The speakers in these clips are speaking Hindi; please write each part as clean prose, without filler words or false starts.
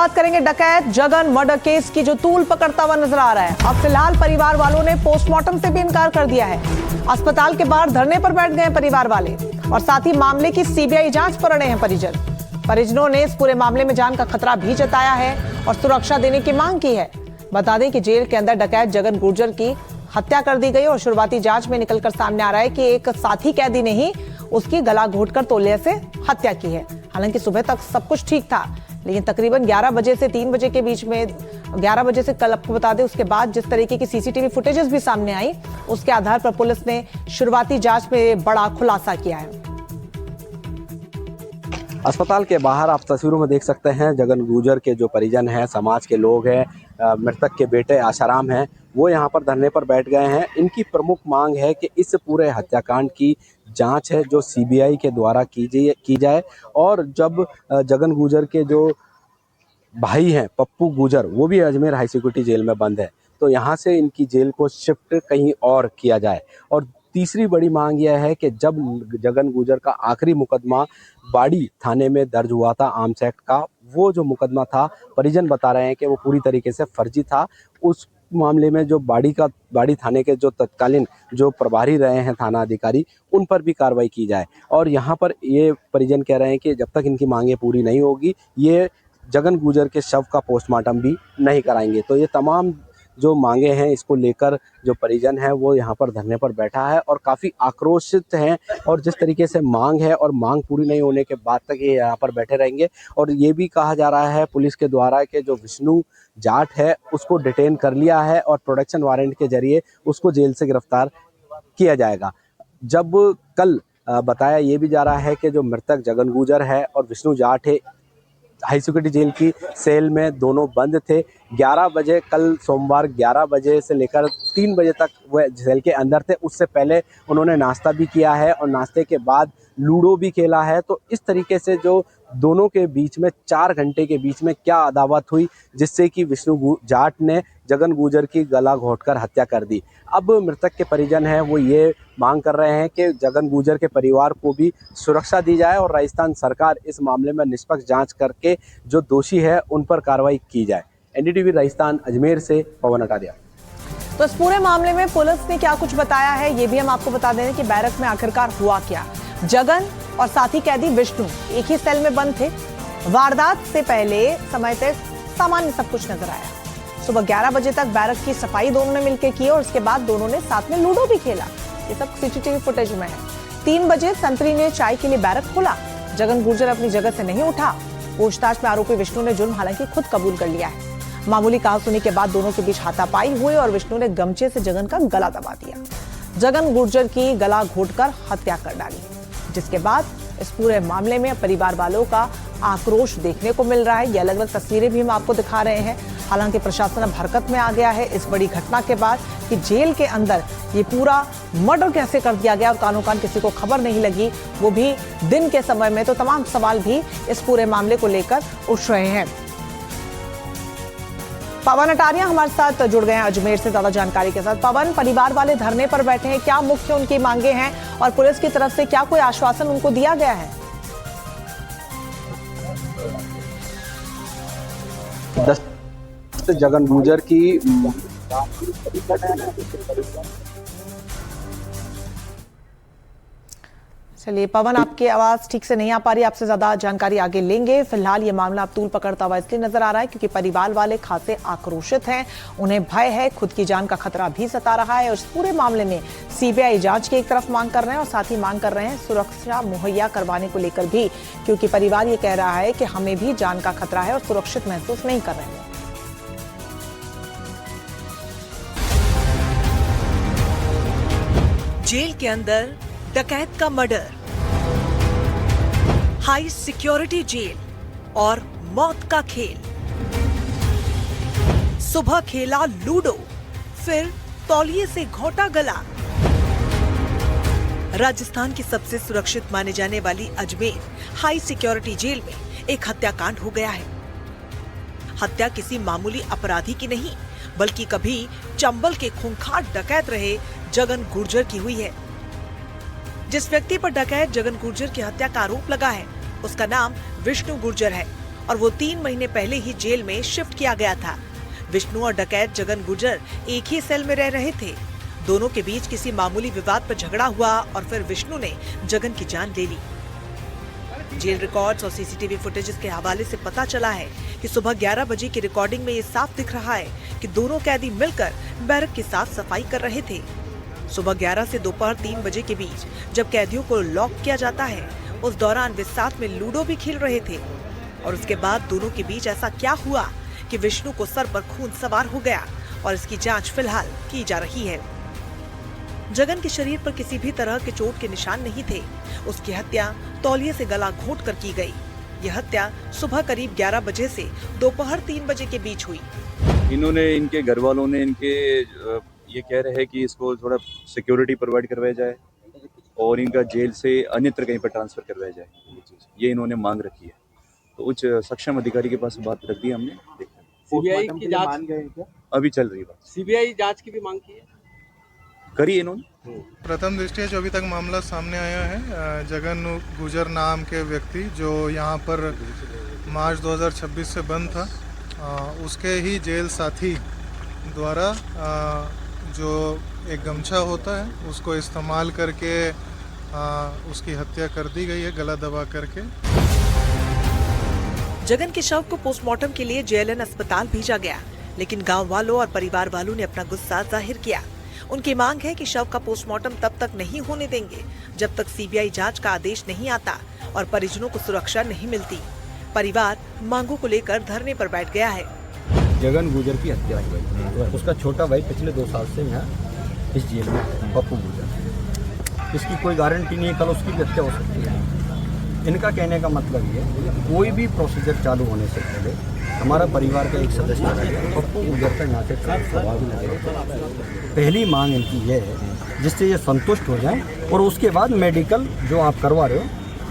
बात करेंगे डकैत जगन मर्डर केस की जो तूल पकड़ता हुआ नजर आ रहा है। अब फिलहाल परिवार वालों ने पोस्टमार्टम से भी इनकार कर दिया है। अस्पताल के बाहर धरने पर बैठ गए परिवार वाले और साथ ही मामले की सीबीआई जांच पर अड़े हैं परिजनों ने इस पूरे मामले में जान का खतरा भी जताया है और सुरक्षा देने की मांग की है। बता दें कि जेल के अंदर डकैत जगन गुर्जर की हत्या कर दी गई और शुरुआती जांच में निकलकर सामने आ रहा है कि एक साथी कैदी ने ही उसकी गला घोंटकर तौलिया से हत्या की है। हालांकि सुबह तक सब कुछ ठीक था, लेकिन तकरीबन 11 बजे से 3 बजे के बीच में 11 बजे से कल आपको बता दें उसके बाद जिस तरीके की सीसीटीवी फुटेजेस भी सामने आई, उसके आधार पर पुलिस ने शुरुआती जांच में बड़ा खुलासा किया है। अस्पताल के बाहर आप तस्वीरों में देख सकते हैं जगन गुर्जर के जो परिजन हैं, समाज के लोग हैं, मृतक के बेटे आशाराम हैं, वो यहाँ पर धरने पर बैठ गए हैं। इनकी प्रमुख मांग है कि इस पूरे हत्याकांड की जांच है जो सीबीआई के द्वारा की जाए और जब जगन गुर्जर के जो भाई हैं पप्पू गुर्जर, वो भी अजमेर हाई सिक्योरिटी जेल में बंद है, तो यहाँ से इनकी जेल को शिफ्ट कहीं और किया जाए। और तीसरी बड़ी मांग यह है कि जब जगन गुर्जर का आखिरी मुकदमा बाड़ी थाने में दर्ज हुआ था आर्म्स एक्ट का, वो जो मुकदमा था परिजन बता रहे हैं कि वो पूरी तरीके से फर्जी था। उस मामले में जो बाड़ी थाने के जो तत्कालीन जो प्रभारी रहे हैं थाना अधिकारी, उन पर भी कार्रवाई की जाए। और यहाँ पर ये परिजन कह रहे हैं कि जब तक इनकी मांगें पूरी नहीं होगी ये जगन गुर्जर के शव का पोस्टमार्टम भी नहीं कराएंगे। तो ये तमाम जो मांगे हैं इसको लेकर जो परिजन है वो यहाँ पर धरने पर बैठा है और काफ़ी आक्रोशित हैं और जिस तरीके से मांग है और मांग पूरी नहीं होने के बाद तक ये यहाँ पर बैठे रहेंगे। और ये भी कहा जा रहा है पुलिस के द्वारा कि जो विष्णु जाट है उसको डिटेन कर लिया है और प्रोटेक्शन वारंट के जरिए उसको जेल से गिरफ्तार किया जाएगा। जब कल बताया ये भी जा रहा है कि जो मृतक जगन गुर्जर है और विष्णु जाट है हाई सिक्योरिटी जेल की सेल में दोनों बंद थे। 11 बजे कल सोमवार 11 बजे से लेकर 3 बजे तक वह जेल के अंदर थे। उससे पहले उन्होंने नाश्ता भी किया है और नाश्ते के बाद लूडो भी खेला है। तो इस तरीके से जो दोनों के बीच में 4 घंटे के बीच में क्या अदावत हुई जिससे कि विष्णु जाट ने जगन गुर्जर की गला घोंटकर हत्या कर दी। अब मृतक के परिजन हैं वो ये मांग कर रहे हैं कि जगन गुर्जर के परिवार को भी सुरक्षा दी जाए और राजस्थान सरकार इस मामले में निष्पक्ष जांच करके जो दोषी है उन पर कार्रवाई की जाए। एनडीटीवी राजस्थान अजमेर से पवन अटारिया। तो इस पूरे मामले में पुलिस ने क्या कुछ बताया है ये भी हम आपको बता दें कि बैरक में आखिरकार हुआ क्या। जगन और साथी कैदी विष्णु एक ही सेल में बंद थे। वारदात से पहले समय तक सामान्य सब कुछ नजर आया। सुबह 11 बजे तक बैरक की सफाई दोनों ने मिलकर की और उसके बाद दोनों ने साथ में लूडो भी खेला। ये सब सीसीटीवी फुटेज में है। 3 बजे संतरी ने चाय के लिए बैरक खोला। जगन गुर्जर अपनी जगह से नहीं उठा। पूछताछ में आरोपी विष्णु ने जुर्म हालांकि खुद कबूल कर लिया है। मामूली कहासुनी के बाद दोनों के बीच हाथापाई हुई और विष्णु ने गमछे से जगन का गला दबा दिया। जगन गुर्जर की गला घोंटकर हत्या कर डाली, जिसके बाद इस पूरे मामले में परिवार वालों का आक्रोश देखने को मिल रहा है। ये अलग अलग तस्वीरें भी हम आपको दिखा रहे हैं। हालांकि प्रशासन अब हरकत में आ गया है इस बड़ी घटना के बाद कि जेल के अंदर ये पूरा मर्डर कैसे कर दिया गया और कानो कान किसी को खबर नहीं लगी, वो भी दिन के समय में। तो तमाम सवाल भी इस पूरे मामले को लेकर उठ रहे हैं। पवन अटारिया हमारे साथ जुड़ गए हैं अजमेर से ज्यादा जानकारी के साथ। पवन, परिवार वाले धरने पर बैठे हैं, क्या मुख्य उनकी मांगे हैं और पुलिस की तरफ से क्या कोई आश्वासन उनको दिया गया है? जगन गुर्जर की चलिए पवन, आपकी आवाज ठीक से नहीं आ पा रही, आपसे ज्यादा जानकारी आगे लेंगे। फिलहाल ये मामला अब तूल पकड़ता हुआ इसलिए नजर आ रहा है क्योंकि परिवार वाले खासे आक्रोशित हैं। उन्हें भय है, खुद की जान का खतरा भी सता रहा है और इस पूरे मामले में सीबीआई जांच की एक तरफ मांग कर रहे हैं और साथ ही मांग कर रहे हैं सुरक्षा मुहैया करवाने को लेकर भी, क्योंकि परिवार ये कह रहा है कि हमें भी जान का खतरा है और सुरक्षित महसूस नहीं कर रहे हैं। जेल के अंदर डकैत का मर्डर, हाई सिक्योरिटी जेल और मौत का खेल। सुबह खेला लूडो, फिर तौलिए से घोंटा गला। राजस्थान की सबसे सुरक्षित माने जाने वाली अजमेर हाई सिक्योरिटी जेल में एक हत्याकांड हो गया है। हत्या किसी मामूली अपराधी की नहीं, बल्कि कभी चंबल के खूंखार डकैत रहे जगन गुर्जर की हुई है। जिस व्यक्ति पर डकैत जगन गुर्जर की हत्या का आरोप लगा है उसका नाम विष्णु गुर्जर है और वो 3 महीने पहले ही जेल में शिफ्ट किया गया था। विष्णु और डकैत जगन गुर्जर एक ही सेल में रह रहे थे। दोनों के बीच किसी मामूली विवाद पर झगड़ा हुआ और फिर विष्णु ने जगन की जान ले ली। जेल रिकॉर्ड्स और सीसीटीवी फुटेजेस के हवाले से पता चला है कि सुबह 11 बजे की रिकॉर्डिंग में ये साफ दिख रहा है कि दोनों कैदी मिलकर बैरक की साफ सफाई कर रहे थे। सुबह 11 से दोपहर 3 बजे के बीच जब कैदियों को लॉक किया जाता है, उस दौरान वे साथ में लूडो भी खेल रहे थे। और उसके बाद दोनों के बीच ऐसा क्या हुआ कि विष्णु को सर पर खून सवार हो गया और इसकी जांच फिलहाल की जा रही है। जगन के शरीर पर किसी भी तरह के चोट के निशान नहीं थे। उसकी हत्या तौलिए से गला घोंट कर की गई। यह हत्या सुबह करीब 11 बजे से दोपहर 3 बजे के बीच हुई। इन्होंने, इनके घर वालों ने ये कह रहे हैं कि इसको थोड़ा सिक्योरिटी प्रोवाइड करवाया जाए और इनका जेल से अन्यत्र कहीं पर ट्रांसफर करवाया जाए। ये इन्होंने मांग रखी है। तो उच्च सक्षम अधिकारी के पास बात रख दी हमने। सीबीआई की जांच अभी चल रही बात। सीबीआई जांच की भी मांग की है, करी इन्होंने। प्रथम दृष्टया जो अभी तक मामला सामने आया है, जगन गुर्जर नाम के व्यक्ति जो यहाँ पर मार्च 2026 से बंद था, उसके ही जेल साथी द्वारा जो एक गमछा होता है उसको इस्तेमाल करके उसकी हत्या कर दी गई है, गला दबा करके। जगन के शव को पोस्टमार्टम के लिए जेएलएन अस्पताल भेजा गया, लेकिन गांव वालों और परिवार वालों ने अपना गुस्सा जाहिर किया। उनकी मांग है कि शव का पोस्टमार्टम तब तक नहीं होने देंगे जब तक सीबीआई जांच का आदेश नहीं आता और परिजनों को सुरक्षा नहीं मिलती। परिवार मांगों को लेकर धरने पर बैठ गया है। जगन गुर्जर की हत्या हुई, उसका छोटा भाई पिछले 2 साल से यहाँ इस जेल में, पप्पू गुर्जर। इसकी कोई गारंटी नहीं है, कल उसकी भी हत्या हो सकती है। इनका कहने का मतलब ये है कोई भी प्रोसीजर चालू होने से पहले हमारा परिवार का एक सदस्य पप्पू गुर्जर का यहाँ से सवाल लगे। पहली मांग इनकी ये है जिससे ये संतुष्ट हो जाए और उसके बाद मेडिकल जो आप करवा रहे हो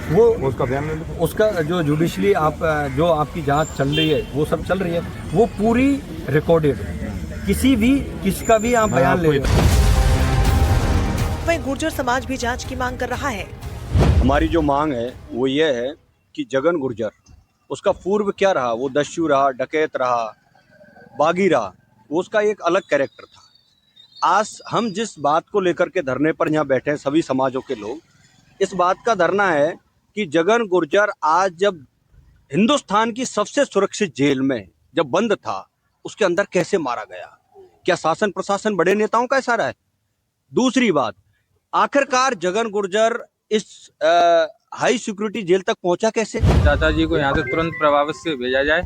वो उसका बयान, उसका जो जुडिशली आप जो आपकी जांच चल रही है वो सब चल रही है, वो पूरी रिकॉर्डेड, किसका भी आप बयान ले। वहीं गुर्जर समाज भी जांच की मांग कर रहा है। हमारी जो मांग है वो ये है कि जगन गुर्जर, उसका पूर्व क्या रहा, वो दस्यु रहा, डकैत रहा, बागी रहा, वो उसका एक अलग कैरेक्टर था। आज हम जिस बात को लेकर के धरने पर यहाँ बैठे हैं सभी समाजों के लोग, इस बात का धरना है कि जगन गुर्जर आज जब हिंदुस्तान की सबसे सुरक्षित जेल में जब बंद था, उसके अंदर कैसे मारा गया? क्या शासन प्रशासन बड़े नेताओं का इशारा है? दूसरी बात, आखिरकार जगन गुर्जर इस हाई सिक्योरिटी जेल तक पहुंचा कैसे? चाचा जी को यहाँ से तुरंत प्रभावित से भेजा जाए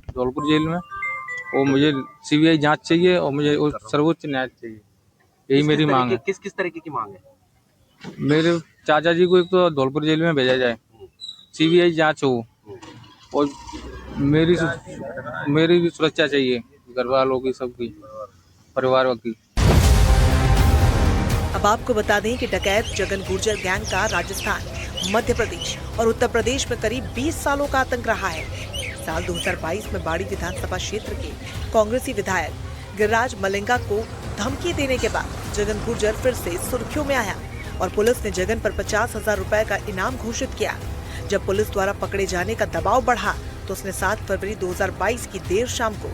धौलपुर जेल में, और मुझे सीबीआई जांच चाहिए और मुझे सर्वोच्च न्याय चाहिए। यही मेरी मांग है। किस तरीके की मांग है? मेरे चाचा जी को एक तो धौलपुर जेल में भेजा जाए, सीबीआई जांच हो, और मेरी भी सुरक्षा चाहिए, घर वालों की, सबकी, परिवार की। अब आपको बता दें कि डकैत जगन गुर्जर गैंग का राजस्थान, मध्य प्रदेश और उत्तर प्रदेश में करीब 20 सालों का आतंक रहा है। साल 2022 में बाड़ी विधानसभा क्षेत्र के कांग्रेसी विधायक गिरिराज मलिंगा को धमकी देने के बाद जगन गुर्जर फिर से सुर्खियों में आया और पुलिस ने जगन पर 50,000 रुपए का इनाम घोषित किया। जब पुलिस द्वारा पकड़े जाने का दबाव बढ़ा तो उसने 7 फरवरी 2022 की देर शाम को